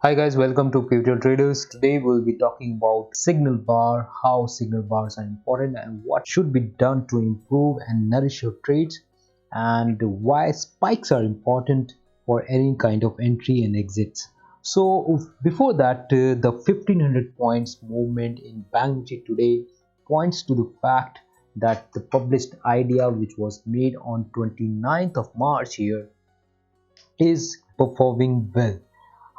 Hi guys, welcome to Pivotal Traders. Today we'll be talking about signal bar, how signal bars are important and what should be done to improve and nourish your trades, and why spikes are important for any kind of entry and exits. So before that, the 1500 points movement in Bank Nifty today points to the fact that the published idea, which was made on 29th of March here, is performing well.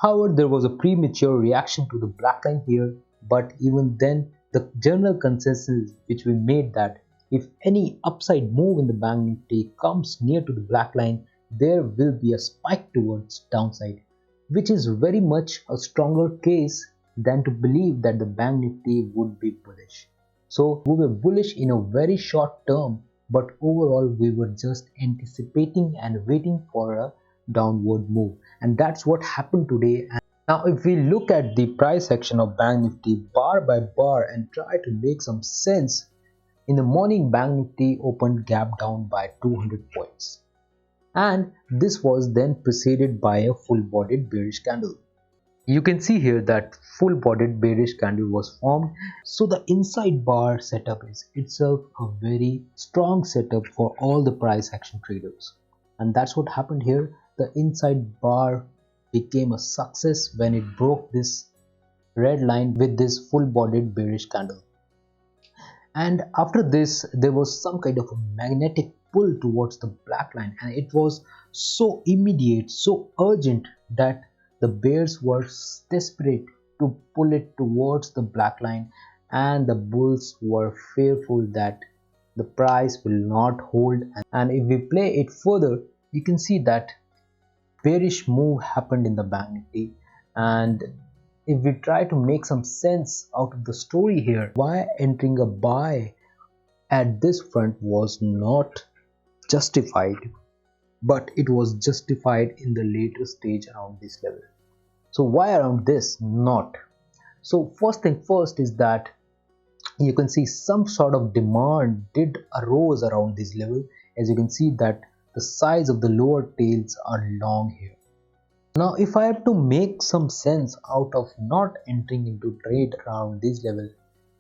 However, there was a premature reaction to the black line here, but even then, the general consensus which we made that if any upside move in the Bank Nifty comes near to the black line, there will be a spike towards downside, which is very much a stronger case than to believe that the Bank Nifty would be bullish. So we were bullish in a very short term, but overall we were just anticipating and waiting for a downward move, and that's what happened today. And now if we look at the price action of Bank Nifty bar by bar and try to make some sense, in the morning Bank Nifty opened gap down by 200 points, and this was then preceded by a full bodied bearish candle. You can see here that full bodied bearish candle was formed, so the inside bar setup is itself a very strong setup for all the price action traders, and that's what happened here. The inside bar became a success when it broke this red line with this full bodied bearish candle, and after this there was some kind of a magnetic pull towards the black line, and it was so immediate, so urgent, that the bears were desperate to pull it towards the black line, and the bulls were fearful that the price will not hold. And if we play it further, you can see that bearish move happened in the Bank Nifty. And if we try to make some sense out of the story here, why entering a buy at this front was not justified, but it was justified in the later stage around this level. So why around this not? So first thing first is that you can see some sort of demand did arose around this level, as you can see that the size of the lower tails are long here. Now if I have to make some sense out of not entering into trade around this level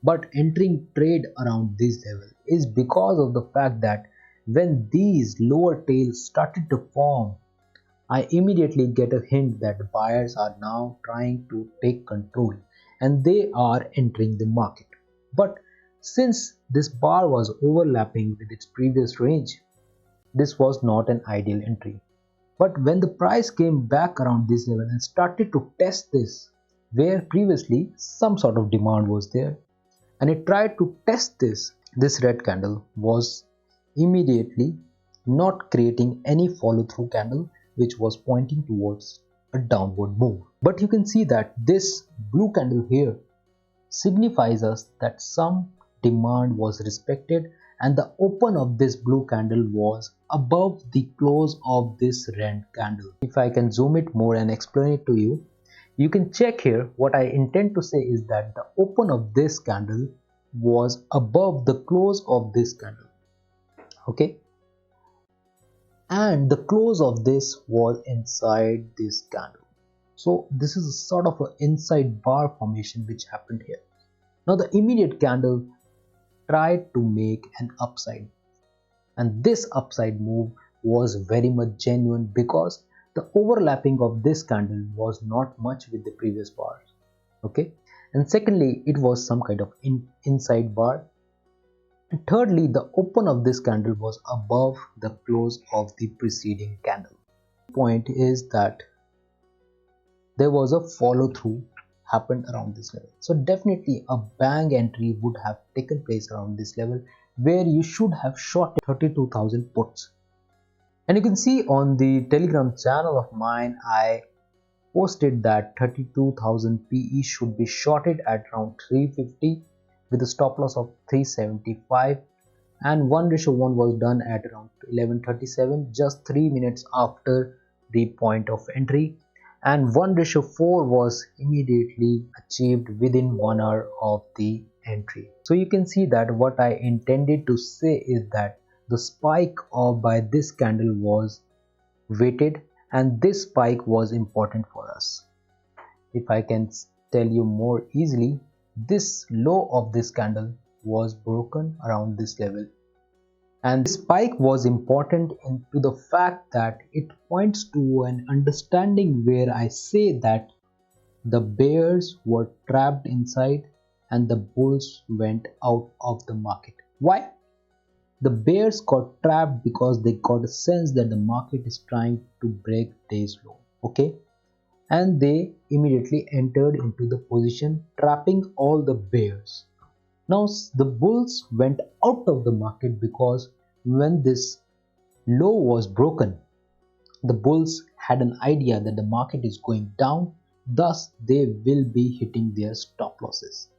but entering trade around this level, is because of the fact that when these lower tails started to form, I immediately get a hint that buyers are now trying to take control and they are entering the market. But since this bar was overlapping with its previous range, this was not an ideal entry. But when the price came back around this level and started to test this, where previously some sort of demand was there, and it tried to test this red candle was immediately not creating any follow through candle, which was pointing towards a downward move. But you can see that this blue candle here signifies us that some demand was respected, and the open of this blue candle was above the close of this red candle. If I can zoom it more and explain it to you, you can check here. What I intend to say is that the open of this candle was above the close of this candle, okay, and the close of this was inside this candle. So this is a sort of an inside bar formation which happened here. Now the immediate candle tried to make an upside, and this upside move was very much genuine because the overlapping of this candle was not much with the previous bars, okay, and secondly it was some kind of inside bar, and thirdly the open of this candle was above the close of the preceding candle. Point is that there was a follow through happened around this level, so definitely a bang entry would have taken place around this level, where you should have shorted 32,000 puts. And you can see on the Telegram channel of mine, I posted that 32,000 PE should be shorted at around 350 with a stop loss of 375, and 1:1 was done at around 11:37, just 3 minutes after the point of entry, and 1:4 was immediately achieved within 1 hour of the entry. So you can see that what I intended to say is that the spike of by this candle was weighted, and this spike was important for us. If I can tell you more easily, this low of this candle was broken around this level, and this spike was important into the fact that it points to an understanding where I say that the bears were trapped inside and the bulls went out of the market. Why? The bears got trapped because they got a sense that the market is trying to break day's low. Okay, and they immediately entered into the position, trapping all the bears. Now the bulls went out of the market because when this low was broken, the bulls had an idea that the market is going down, thus they will be hitting their stop losses.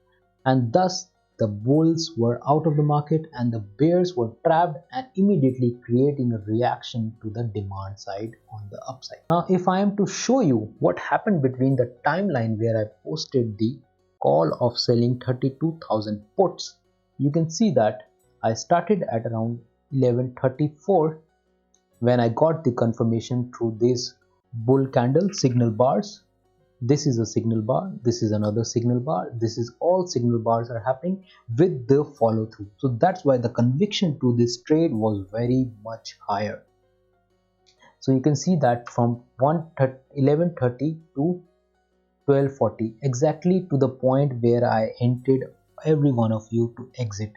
And thus the bulls were out of the market and the bears were trapped, and immediately creating a reaction to the demand side on the upside. Now if I am to show you what happened between the timeline where I posted the call of selling 32,000 puts, you can see that I started at around 11:34 when I got the confirmation through this bull candle signal bars. This is a signal bar, this is another signal bar, this is all signal bars are happening with the follow through. So that's why the conviction to this trade was very much higher. So you can see that from 11:30 to 12:40, exactly to the point where I hinted every one of you to exit,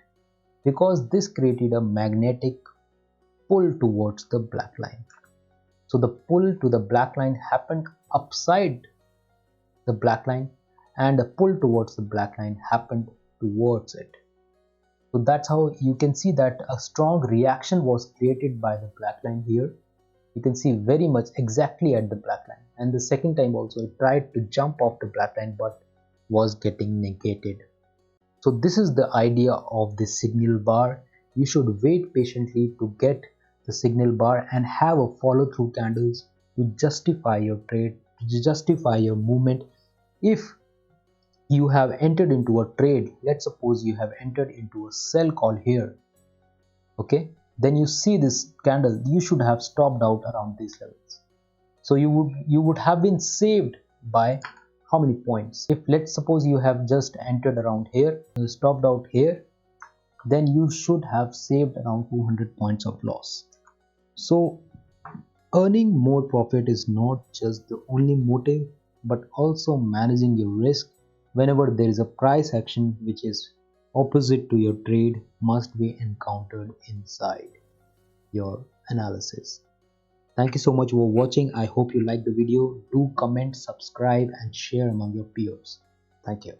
because this created a magnetic pull towards the black line. So the pull to the black line happened upside the black line, and the pull towards the black line happened towards it. So that's how you can see that a strong reaction was created by the black line here. You can see very much exactly at the black line, and the second time also it tried to jump off the black line but was getting negated. So this is the idea of the signal bar. You should wait patiently to get the signal bar and have a follow through candles to justify your trade, to justify your movement. If you have entered into a trade, let's suppose you have entered into a sell call here, okay, then you see this candle, you should have stopped out around these levels. So you would have been saved by how many points? If let's suppose you have just entered around here, you stopped out here, then you should have saved around 200 points of loss. So earning more profit is not just the only motive, but also managing your risk whenever there is a price action which is opposite to your trade must be encountered inside your analysis. Thank you so much for watching. I hope you liked the video. Do comment, subscribe and share among your peers. Thank you.